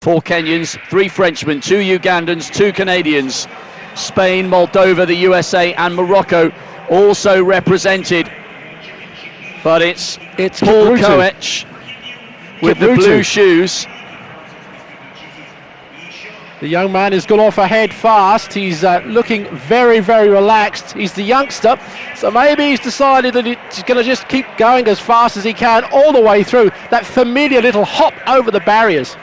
4 Kenyans, 3 Frenchmen, 2 Ugandans, 2 Canadians. Spain, Moldova, the USA and Morocco also represented. But it's Paul Koech with the blue shoes. The young man has gone off ahead fast. He's looking very, very relaxed. He's the youngster, so maybe he's decided that he's going to just keep going as fast as he can all the way through. That familiar little hop over the barriers.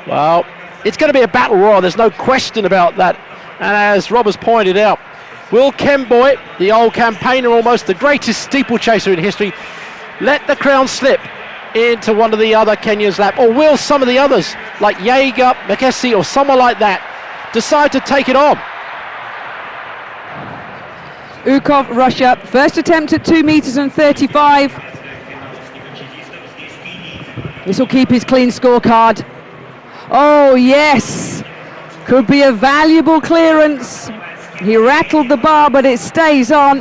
Well, it's going to be a battle royal, there's no question about that. And as Rob has pointed out, will Kemboi, the old campaigner, almost the greatest steeplechaser in history, let the crown slip into one of the other Kenyans' lap? Or will some of the others, like Jaeger, Makesi or someone like that, decide to take it on? Ukov, Russia, first attempt at 2 meters and 35. This will keep his clean scorecard. Oh yes, could be a valuable clearance. He rattled the bar, but it stays on.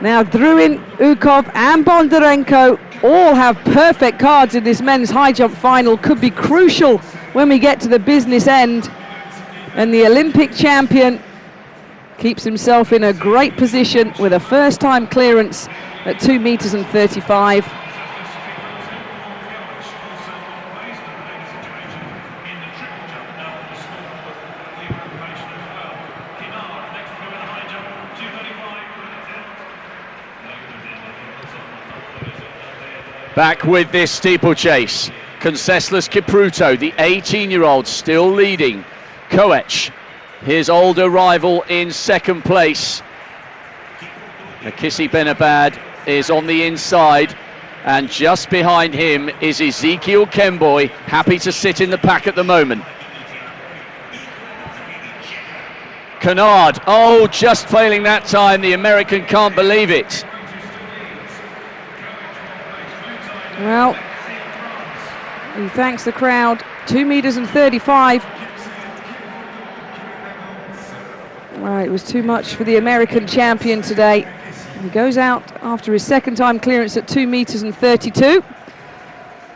Now Druin, Ukov and Bondarenko all have perfect cards in this men's high jump final. Could be crucial when we get to the business end. And the Olympic champion keeps himself in a great position with a first time clearance at 2 meters and 35. Back with this steeplechase, Conseslus Kipruto, the 18-year-old, still leading. Koech, his older rival, in second place. Makisi Benabad is on the inside, and just behind him is Ezekiel Kemboi, happy to sit in the pack at the moment. Kennard, oh, just failing that time. The American can't believe it. Well, he thanks the crowd. 2 meters and 35. Well, it was too much for the American champion today. He goes out after his second time clearance at 2 meters and 32.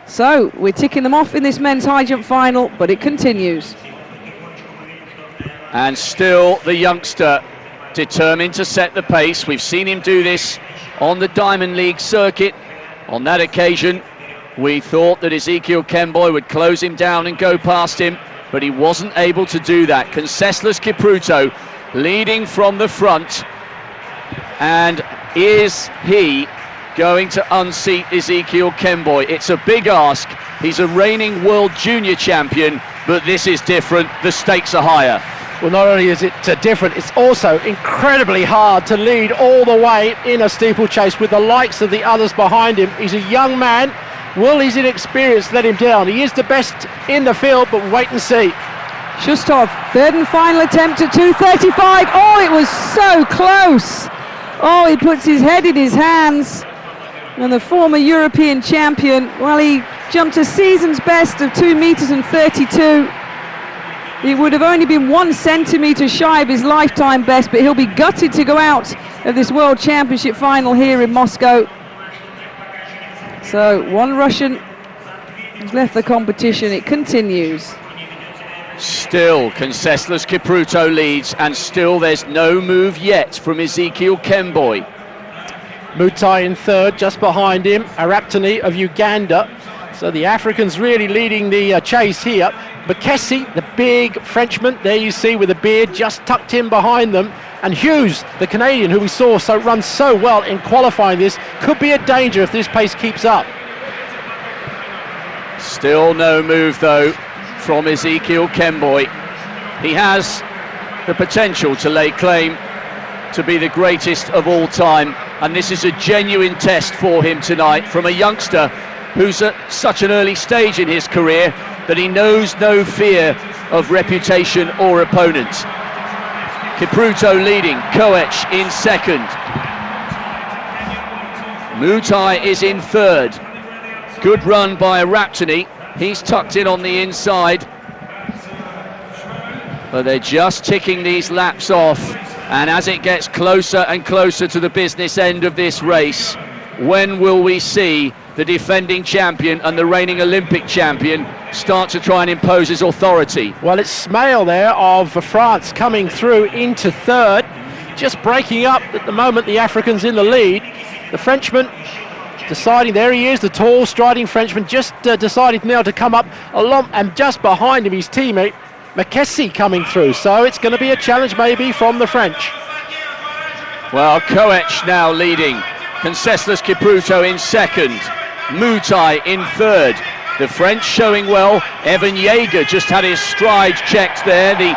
So we're ticking them off in this men's high jump final, but it continues. And still the youngster determined to set the pace. We've seen him do this on the Diamond League circuit. On that occasion, we thought that Ezekiel Kemboi would close him down and go past him, but he wasn't able to do that. Conseslus Kipruto leading from the front. And is he going to unseat Ezekiel Kemboi? It's a big ask. He's a reigning world junior champion, but this is different. The stakes are higher. Well, not only is it different, it's also incredibly hard to lead all the way in a steeplechase with the likes of the others behind him. He's a young man. Will his inexperience let him down? He is the best in the field, but wait and see. Shustov, third and final attempt at 2:35. Oh, it was so close. Oh, he puts his head in his hands. And the former European champion, well, he jumped a season's best of 2 meters and 32. It would have only been 1 centimetre shy of his lifetime best, but he'll be gutted to go out of this World Championship final here in Moscow. So one Russian has left the competition. It continues. Still Conseslus Kipruto leads, and still there's no move yet from Ezekiel Kemboi. Mutai in third, just behind him, Araptani of Uganda. So the Africans really leading the chase here. Makesi, the big Frenchman, there you see with the beard, just tucked in behind them. And Hughes, the Canadian, who we saw run so well in qualifying this, could be a danger if this pace keeps up. Still no move though from Ezekiel Kemboi. He has the potential to lay claim to be the greatest of all time, and this is a genuine test for him tonight from a youngster who's at such an early stage in his career that he knows no fear of reputation or opponent. Kipruto leading, Koech in second. Mutai is in third. Good run by Araptani. He's tucked in on the inside. But they're just ticking these laps off. And as it gets closer and closer to the business end of this race, when will we see the defending champion and the reigning Olympic champion start to try and impose his authority. Well, it's Smale there of France coming through into third, just breaking up at the moment the Africans in the lead. The Frenchman deciding, there he is, the tall striding Frenchman, just decided now to come up along, and just behind him his teammate McKessie coming through, so it's going to be a challenge maybe from the French. Well, Koech now leading, Conceslas Kipruto in second, Mutai in third. The French showing well. Evan Yeager just had his stride checked there, the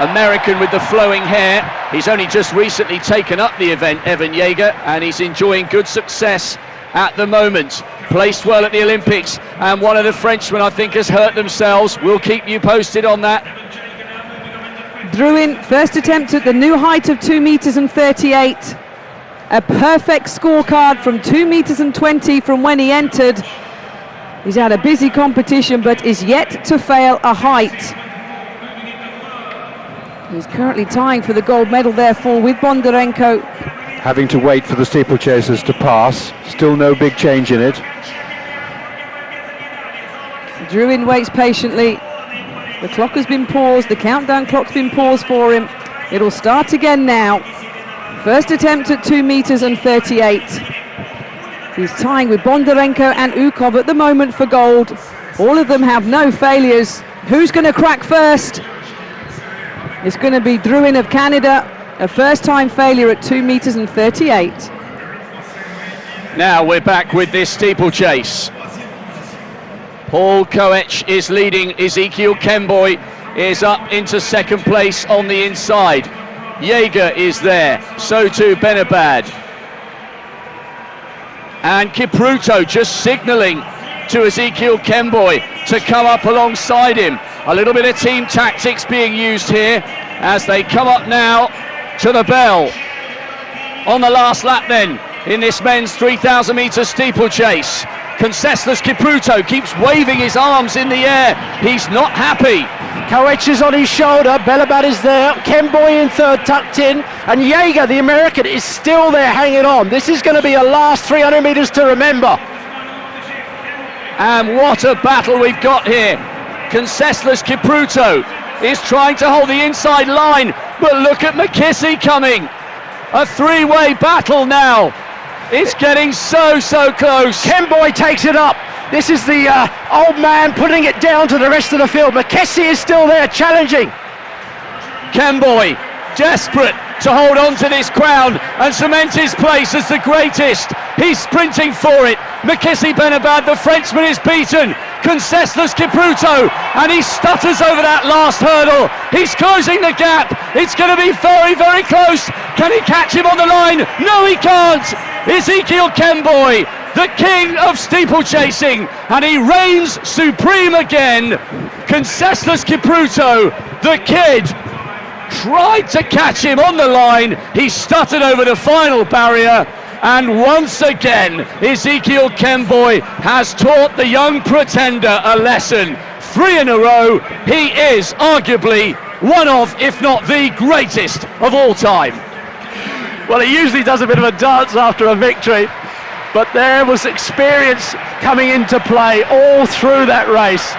American with the flowing hair. He's only just recently taken up the event, Evan Yeager, and he's enjoying good success at the moment. Placed well at the Olympics, and one of the Frenchmen I think has hurt themselves. We'll keep you posted on that. Drouin, first attempt at the new height of 2 meters and 38. A perfect scorecard from 2 meters and 20 from when he entered. He's had a busy competition, but is yet to fail a height. He's currently tying for the gold medal, therefore, with Bondarenko. Having to wait for the steeplechasers to pass. Still no big change in it. Drouin waits patiently. The clock has been paused, the countdown clock's been paused for him. It'll start again now. First attempt at 2 meters and 38. He's tying with Bondarenko and Ukov at the moment for gold. All of them have no failures. Who's going to crack first? It's going to be Drouin of Canada, a first-time failure at 2 meters and 38. Now we're back with this steeplechase. Paul Koech is leading, Ezekiel Kemboy is up into second place on the inside. Yeager is there, so too Benabad. And Kipruto just signalling to Ezekiel Kemboy to come up alongside him. A little bit of team tactics being used here as they come up now to the bell. On the last lap then, in this men's 3,000 metre steeplechase. Conceslas Kipruto keeps waving his arms in the air. He's not happy. Koech is on his shoulder, Benabad is there, Kemboy in third tucked in, and Yeager, the American, is still there hanging on. This is going to be a last 300 metres to remember. And what a battle we've got here. Conceslas Kipruto is trying to hold the inside line, but look at McKessie coming. A three-way battle now. It's getting so close. Kemboy takes it up. This is the old man putting it down to the rest of the field. McKessie is still there challenging. Kemboy desperate to hold on to this crown and cement his place as the greatest. He's sprinting for it. McKessie Benabad, the Frenchman, is beaten. Conceslas Kipruto, and he stutters over that last hurdle. He's closing the gap. It's going to be very close. Can he catch him on the line? No, he can't. Ezekiel Kemboy, the king of steeplechasing, and he reigns supreme again. Conceslas Kipruto, the kid, tried to catch him on the line. He stuttered over the final barrier, and once again Ezekiel Kemboy has taught the young pretender a lesson. 3 in a row. He is arguably one of, if not the greatest of all time. Well, he usually does a bit of a dance after a victory, but there was experience coming into play all through that race.